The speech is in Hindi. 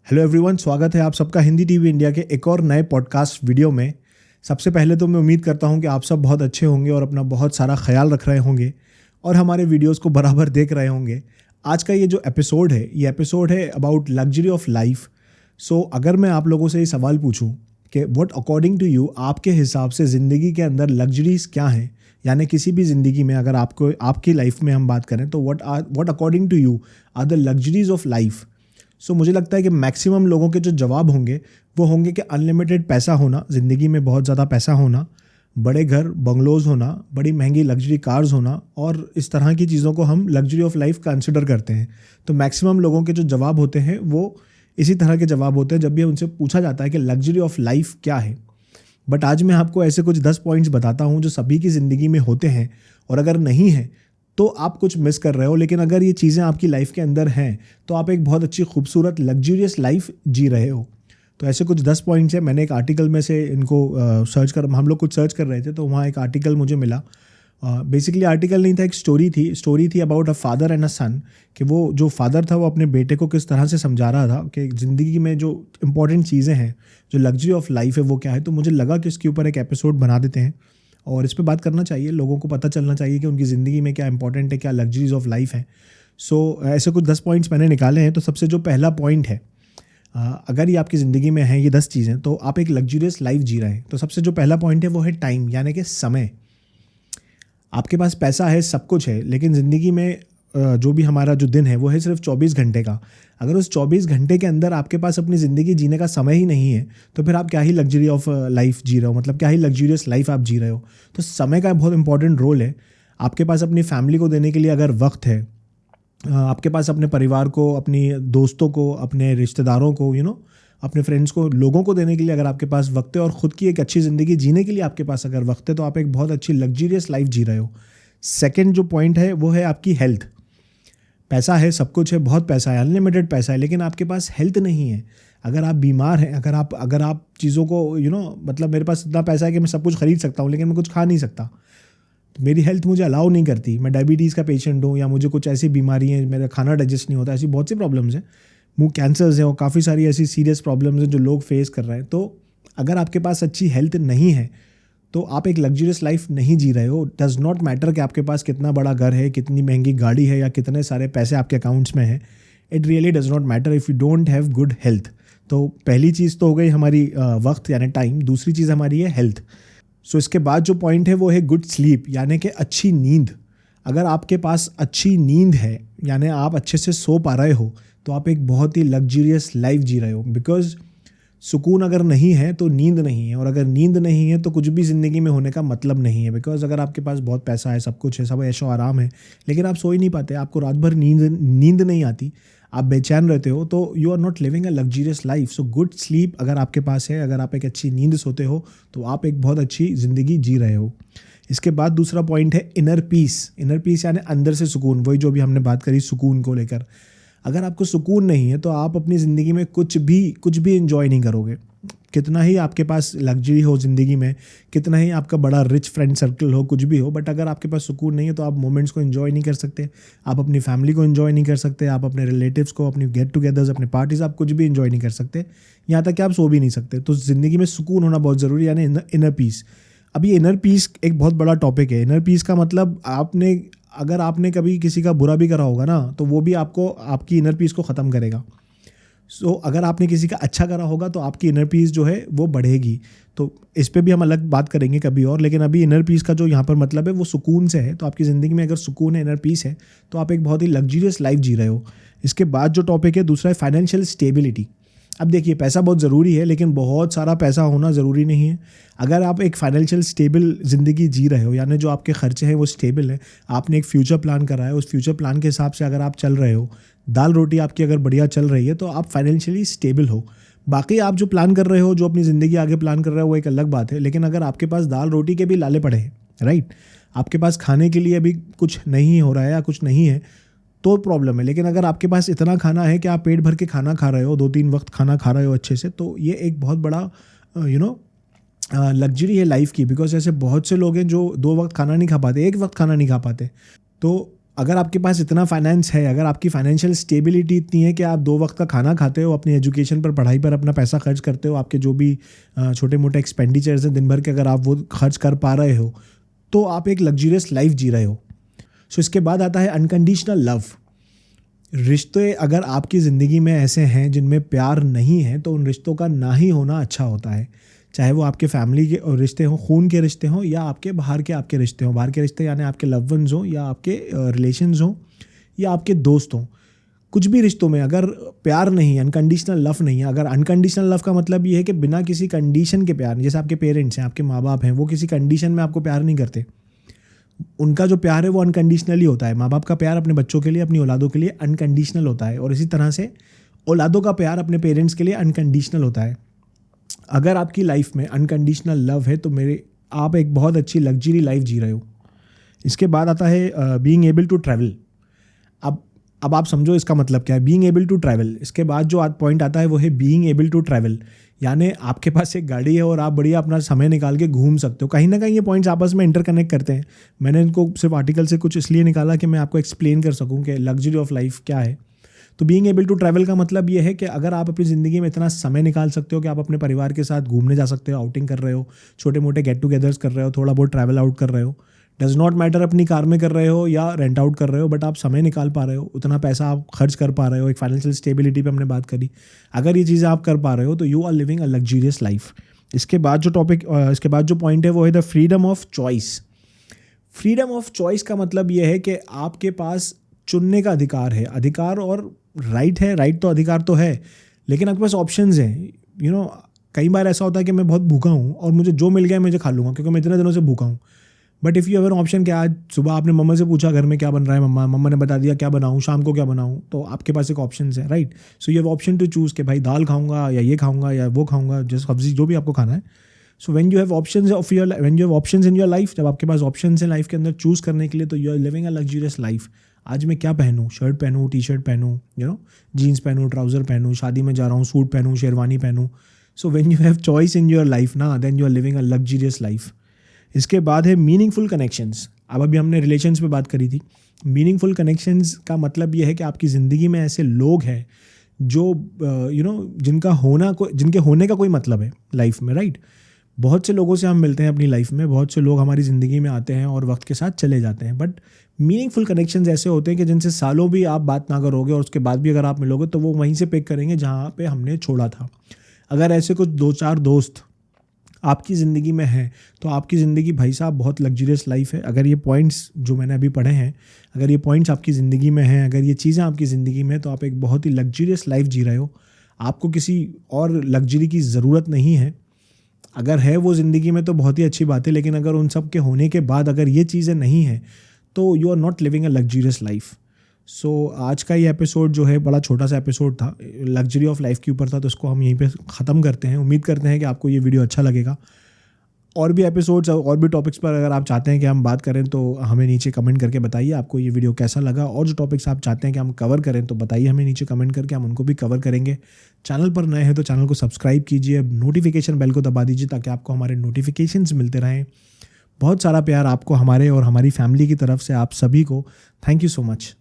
हेलो एवरीवन, स्वागत है आप सबका हिंदी टीवी इंडिया के एक और नए पॉडकास्ट वीडियो में। सबसे पहले तो मैं उम्मीद करता हूं कि आप सब बहुत अच्छे होंगे और अपना बहुत सारा ख्याल रख रहे होंगे और हमारे वीडियोस को बराबर देख रहे होंगे। आज का ये जो एपिसोड है अबाउट लग्जरी ऑफ लाइफ। सो अगर मैं आप लोगों से ये सवाल पूछूं कि व्हाट अकॉर्डिंग टू यू, आपके हिसाब से ज़िंदगी के अंदर लग्जरीज क्या हैं, यानी किसी भी ज़िंदगी में अगर आपको आपकी लाइफ में हम बात करें तो what according to you are the luxuries of life. So मुझे लगता है कि मैक्सिमम लोगों के जो जवाब होंगे वो होंगे कि अनलिमिटेड पैसा होना, ज़िंदगी में बहुत ज़्यादा पैसा होना, बड़े घर बंगलोज होना, बड़ी महंगी लग्जरी कार्स होना, और इस तरह की चीज़ों को हम लग्जरी ऑफ लाइफ कंसिडर करते हैं। तो मैक्सिमम लोगों के जो जवाब होते हैं वो इसी तरह के जवाब होते हैं जब भी उनसे पूछा जाता है कि लग्जरी ऑफ लाइफ क्या है। बट आज मैं आपको ऐसे कुछ 10 पॉइंट्स बताता हूँ जो सभी की ज़िंदगी में होते हैं, और अगर नहीं है तो आप कुछ मिस कर रहे हो। लेकिन अगर ये चीज़ें आपकी लाइफ के अंदर हैं तो आप एक बहुत अच्छी खूबसूरत लग्जरियस लाइफ जी रहे हो। तो ऐसे कुछ 10 पॉइंट्स हैं। मैंने एक आर्टिकल में से इनको हम लोग कुछ सर्च कर रहे थे तो वहाँ एक आर्टिकल मुझे मिला। बेसिकली आर्टिकल नहीं था, एक स्टोरी थी about a father and a son, कि वो जो फादर था वो अपने बेटे को किस तरह से समझा रहा था कि ज़िंदगी में जो इंपॉर्टेंट चीज़ें हैं, जो लग्जरी ऑफ लाइफ है वो क्या है। तो मुझे लगा कि इसके ऊपर एक एपिसोड बना देते हैं और इस पे बात करना चाहिए। लोगों को पता चलना चाहिए कि उनकी ज़िंदगी में क्या इंपॉर्टेंट है, क्या लग्जरीज ऑफ लाइफ है। सो ऐसे कुछ 10 पॉइंट्स मैंने निकाले हैं। तो सबसे जो पहला पॉइंट है, अगर ये आपकी ज़िंदगी में है ये 10 चीज़ें, तो आप एक लग्जरियस लाइफ जी रहे हैं। तो सबसे जो पहला पॉइंट है वो है टाइम, यानी कि समय। आपके पास पैसा है, सब कुछ है, लेकिन ज़िंदगी में जो भी हमारा जो दिन है वो है सिर्फ 24 घंटे का। अगर उस 24 घंटे के अंदर आपके पास अपनी ज़िंदगी जीने का समय ही नहीं है तो फिर आप क्या ही लग्जरी ऑफ लाइफ जी रहे हो, मतलब क्या ही लग्जरियस लाइफ आप जी रहे हो। तो समय का बहुत इंपॉर्टेंट रोल है। आपके पास अपनी फैमिली को देने के लिए अगर वक्त है, आपके पास अपने परिवार को, अपनी दोस्तों को, अपने रिश्तेदारों को, अपने फ्रेंड्स को, लोगों को देने के लिए अगर आपके पास वक्त है, और ख़ुद की एक अच्छी ज़िंदगी जीने के लिए आपके पास अगर वक्त है, तो आप एक बहुत अच्छी लग्जरियस लाइफ जी रहे हो। सेकंड जो पॉइंट है वो है आपकी हेल्थ। पैसा है, सब कुछ है, बहुत पैसा है, अनलिमिटेड पैसा है, लेकिन आपके पास हेल्थ नहीं है। अगर आप बीमार हैं, अगर आप चीज़ों को मतलब मेरे पास इतना पैसा है कि मैं सब कुछ खरीद सकता हूँ लेकिन मैं कुछ खा नहीं सकता, तो मेरी हेल्थ मुझे अलाउ नहीं करती। मैं डायबिटीज़ का पेशेंट हूँ, या मुझे कुछ ऐसी बीमारी है, मेरा खाना डाइजेस्ट नहीं होता, ऐसी बहुत सी प्रॉब्लम्स हैं, मुँह कैंसर्स हैं, और काफ़ी सारी ऐसी सीरियस प्रॉब्लम्स हैं जो लोग फेस कर रहे हैं। तो अगर आपके पास अच्छी हेल्थ नहीं है तो आप एक लग्जरियस लाइफ नहीं जी रहे हो। डज़ नॉट मैटर कि आपके पास कितना बड़ा घर है, कितनी महंगी गाड़ी है, या कितने सारे पैसे आपके अकाउंट्स में हैं। It really does not matter if you don't have good health. तो पहली चीज़ तो हो गई हमारी वक्त यानी टाइम। दूसरी चीज़ हमारी है हेल्थ। सो इसके बाद जो पॉइंट है वो है गुड स्लीप, यानी कि अच्छी नींद। अगर आपके पास अच्छी नींद है, यानी आप अच्छे से सो पा रहे हो, तो आप एक बहुत ही लग्जरियस लाइफ जी रहे हो। बिकॉज सुकून अगर नहीं है तो नींद नहीं है, और अगर नींद नहीं है तो कुछ भी ज़िंदगी में होने का मतलब नहीं है। बिकॉज अगर आपके पास बहुत पैसा है, सब कुछ है, सब ऐशो आराम है, लेकिन आप सो ही नहीं पाते, आपको रात भर नींद नहीं आती, आप बेचैन रहते हो, तो you are not living a luxurious life. So good sleep अगर आपके पास है, अगर आप एक अच्छी नींद सोते हो, तो आप एक बहुत अच्छी ज़िंदगी जी रहे हो। इसके बाद दूसरा पॉइंट है इनर पीस। इनर पीस यानी अंदर से सुकून, वही जो भी हमने बात करी सुकून को लेकर। अगर आपको सुकून नहीं है तो आप अपनी ज़िंदगी में कुछ भी एंजॉय नहीं करोगे। कितना ही आपके पास लग्जरी हो ज़िंदगी में, कितना ही आपका बड़ा रिच फ्रेंड सर्कल हो, कुछ भी हो, बट अगर आपके पास सुकून नहीं है तो आप मोमेंट्स को एंजॉय नहीं कर सकते, आप अपनी फैमिली को एंजॉय नहीं कर सकते, आप अपने रिलेटिव्स को, अपनी गेट टुगेदर्स, अपने पार्टीज, आप कुछ भी एंजॉय नहीं कर सकते, यहाँ तक कि आप सो भी नहीं सकते। तो ज़िंदगी में सुकून होना बहुत ज़रूरी है, यानी इनर पीस। अब ये इनर पीस एक बहुत बड़ा टॉपिक है। इनर पीस का मतलब अगर आपने कभी किसी का बुरा भी करा होगा ना, तो वो भी आपको आपकी इनर पीस को ख़त्म करेगा। सो अगर आपने किसी का अच्छा करा होगा तो आपकी इनर पीस जो है वो बढ़ेगी। तो इस पे भी हम अलग बात करेंगे कभी और, लेकिन अभी इनर पीस का जो यहाँ पर मतलब है वो सुकून से है। तो आपकी ज़िंदगी में अगर सुकून है, इनर पीस है, तो आप एक बहुत ही लग्जरियस लाइफ जी रहे हो। इसके बाद जो टॉपिक है दूसरा है फाइनेंशियल स्टेबिलिटी। अब देखिए, पैसा बहुत ज़रूरी है, लेकिन बहुत सारा पैसा होना ज़रूरी नहीं है। अगर आप एक फाइनेंशियल स्टेबल ज़िंदगी जी रहे हो, यानी जो आपके खर्चे हैं वो स्टेबल है, आपने एक फ्यूचर प्लान करा है, उस फ्यूचर प्लान के हिसाब से अगर आप चल रहे हो, दाल रोटी आपकी अगर बढ़िया चल रही है, तो आप फाइनेंशियली स्टेबल हो। बाकी आप जो प्लान कर रहे हो, जो अपनी ज़िंदगी आगे प्लान कर रहे हो, वो एक अलग बात है। लेकिन अगर आपके पास दाल रोटी के भी लाले पड़े हैं, राइट, आपके पास खाने के लिए अभी कुछ नहीं हो रहा है या कुछ नहीं है, तो प्रॉब्लम है। लेकिन अगर आपके पास इतना खाना है कि आप पेट भर के खाना खा रहे हो, 2-3 वक्त खाना खा रहे हो अच्छे से, तो ये एक बहुत बड़ा लग्जरी है लाइफ की। बिकॉज ऐसे बहुत से लोग हैं जो 2 वक्त खाना नहीं खा पाते, 1 वक्त खाना नहीं खा पाते। तो अगर आपके पास इतना फाइनेंस है, अगर आपकी फाइनेंशियल स्टेबिलिटी इतनी है कि आप 2 वक्त का खाना खाते हो, अपनी एजुकेशन पर, पढ़ाई पर अपना पैसा खर्च करते हो, आपके जो भी छोटे मोटे एक्सपेंडिचर्स हैं दिन भर के, अगर आप वो खर्च कर पा रहे हो, तो आप एक लग्जरियस लाइफ जी रहे हो। सो इसके बाद आता है अनकंडीशनल लव। रिश्ते अगर आपकी ज़िंदगी में ऐसे हैं जिनमें प्यार नहीं है, तो उन रिश्तों का ना ही होना अच्छा होता है। चाहे वो आपके फैमिली के रिश्ते हों, खून के रिश्ते हों, या आपके बाहर के आपके रिश्ते हों। बाहर के रिश्ते यानी आपके लव वंस हों, या आपके रिलेशंस हों, या आपके दोस्त हों। कुछ भी रिश्तों में अगर प्यार नहीं है, अनकंडीशनल लव नहीं है, अगर अनकंडीशनल लव का मतलब ये है कि बिना किसी कंडीशन के प्यार, जैसे आपके पेरेंट्स हैं, आपके माँ बाप हैं, वो किसी कंडीशन में आपको प्यार नहीं करते। उनका जो प्यार है वो अनकंडीशनली होता है। माँ बाप का प्यार अपने बच्चों के लिए, अपनी औलादों के लिए अनकंडीशनल होता है, और इसी तरह से औलादों का प्यार अपने पेरेंट्स के लिए अनकंडीशनल होता है। अगर आपकी लाइफ में अनकंडीशनल लव है तो आप एक बहुत अच्छी लग्जरी लाइफ जी रहे हो। इसके बाद आता है बीइंग एबल टू ट्रैवल। अब आप समझो इसका मतलब क्या है, बीइंग एबल टू ट्रैवल। इसके बाद जो पॉइंट आता है वो है बीइंग एबल टू ट्रैवल, यानी आपके पास एक गाड़ी है और आप बढ़िया अपना समय निकाल के घूम सकते हो। कहीं ना कहीं ये पॉइंट्स आपस में इंटरकनेक्ट करते हैं। मैंने इनको सिर्फ आर्टिकल से कुछ इसलिए निकाला कि मैं आपको एक्सप्लेन कर सकूं कि लग्जरी ऑफ लाइफ क्या है। तो बीइंग एबल टू ट्रैवल का मतलब ये है कि अगर आप अपनी ज़िंदगी में इतना समय निकाल सकते हो कि आप अपने परिवार के साथ घूमने जा सकते हो, आउटिंग कर रहे हो, छोटे मोटे गेट टुगेदर्स कर रहे हो, थोड़ा बहुत ट्रैवल आउट कर रहे हो, डज नॉट मैटर अपनी कार में कर रहे हो या रेंट आउट कर रहे हो, बट आप समय निकाल पा रहे हो, उतना पैसा आप खर्च कर पा रहे हो। एक फाइनेंशियल स्टेबिलिटी पे हमने बात करी। अगर ये चीज़ें आप कर पा रहे हो तो you are living a luxurious life. इसके बाद जो पॉइंट है वो है the freedom of choice. Freedom of choice का मतलब ये है कि आपके पास चुनने का अधिकार है। अधिकार और राइट है, राइट तो अधिकार तो है, लेकिन आपके पास ऑप्शंस हैं। कई बार ऐसा होता है कि मैं बहुत भूखा हूँ और मुझे जो मिल गया मुझे खा लूँगा क्योंकि मैं इतने दिनों से भूखा हूँ। But if you have an option कि आज सुबह आपने मम्मा से पूछा घर में क्या बन रहा है, मम्मा ने बता दिया क्या बनाऊँ, शाम को क्या बनाऊँ, तो आपके पास एक ऑप्शन है, right. So you have option to choose कि भाई दाल खाऊंगा या ये खाऊंगा या वो खाऊंगा, जैसे सब्जी जो भी आपको खाना है। सो when you have options in your life, जब आपके पास ऑप्शंस हैं लाइफ के अंदर चूज़ करने के लिए, तो you are living a luxurious life. आज मैं क्या पहनूँ, शर्ट पहनूँ, टी शर्ट पहनूँ, जीन्स पहनूँ, ट्राउज़र पहनूँ, शादी में जा रहा हूँ सूट पहनूँ, शेरवानी पहनूँ। So when you have choice in your life ना, then you are living a luxurious life. इसके बाद है मीनिंगफुल कनेक्शंस। अब अभी हमने रिलेशंस पे बात करी थी। मीनिंगफुल कनेक्शंस का मतलब ये है कि आपकी ज़िंदगी में ऐसे लोग हैं जो जिनके होने का कोई मतलब है लाइफ में, राइट। बहुत से लोगों से हम मिलते हैं अपनी लाइफ में, बहुत से लोग हमारी ज़िंदगी में आते हैं और वक्त के साथ चले जाते हैं, बट मीनिंगफुल कनेक्शंस ऐसे होते हैं कि जिनसे सालों भी आप बात ना करोगे और उसके बाद भी अगर आप मिलोगे तो वो वहीं से पिक करेंगे जहाँ पे हमने छोड़ा था। अगर ऐसे कुछ 2-4 दोस्त आपकी ज़िंदगी में है तो आपकी ज़िंदगी भाई साहब बहुत लग्जरियस लाइफ है। अगर ये पॉइंट्स जो मैंने अभी पढ़े हैं, अगर ये पॉइंट्स आपकी ज़िंदगी में हैं, अगर ये चीज़ें आपकी ज़िंदगी में, तो आप एक बहुत ही लग्जरियस लाइफ जी रहे हो। आपको किसी और लग्जरी की ज़रूरत नहीं है। अगर है वो ज़िंदगी में तो बहुत ही अच्छी बात है, लेकिन अगर उन सब के होने के बाद अगर ये चीज़ें नहीं हैं तो you are not living a luxurious life. So आज का ये एपिसोड जो है बड़ा छोटा सा एपिसोड था, लग्जरी ऑफ लाइफ के ऊपर था, तो इसको हम यहीं पे ख़त्म करते हैं। उम्मीद करते हैं कि आपको ये वीडियो अच्छा लगेगा। और भी एपिसोड्स और भी टॉपिक्स पर अगर आप चाहते हैं कि हम बात करें तो हमें नीचे कमेंट करके बताइए आपको ये वीडियो कैसा लगा, और जो टॉपिक्स आप चाहते हैं कि हम कवर करें तो बताइए हमें नीचे कमेंट करके, हम उनको भी कवर करेंगे। चैनल पर नए हैं तो चैनल को सब्सक्राइब कीजिए, नोटिफिकेशन बेल को दबा दीजिए ताकि आपको हमारे नोटिफिकेशंस मिलते रहें। बहुत सारा प्यार आपको हमारे और हमारी फैमिली की तरफ से आप सभी को। Thank you so much.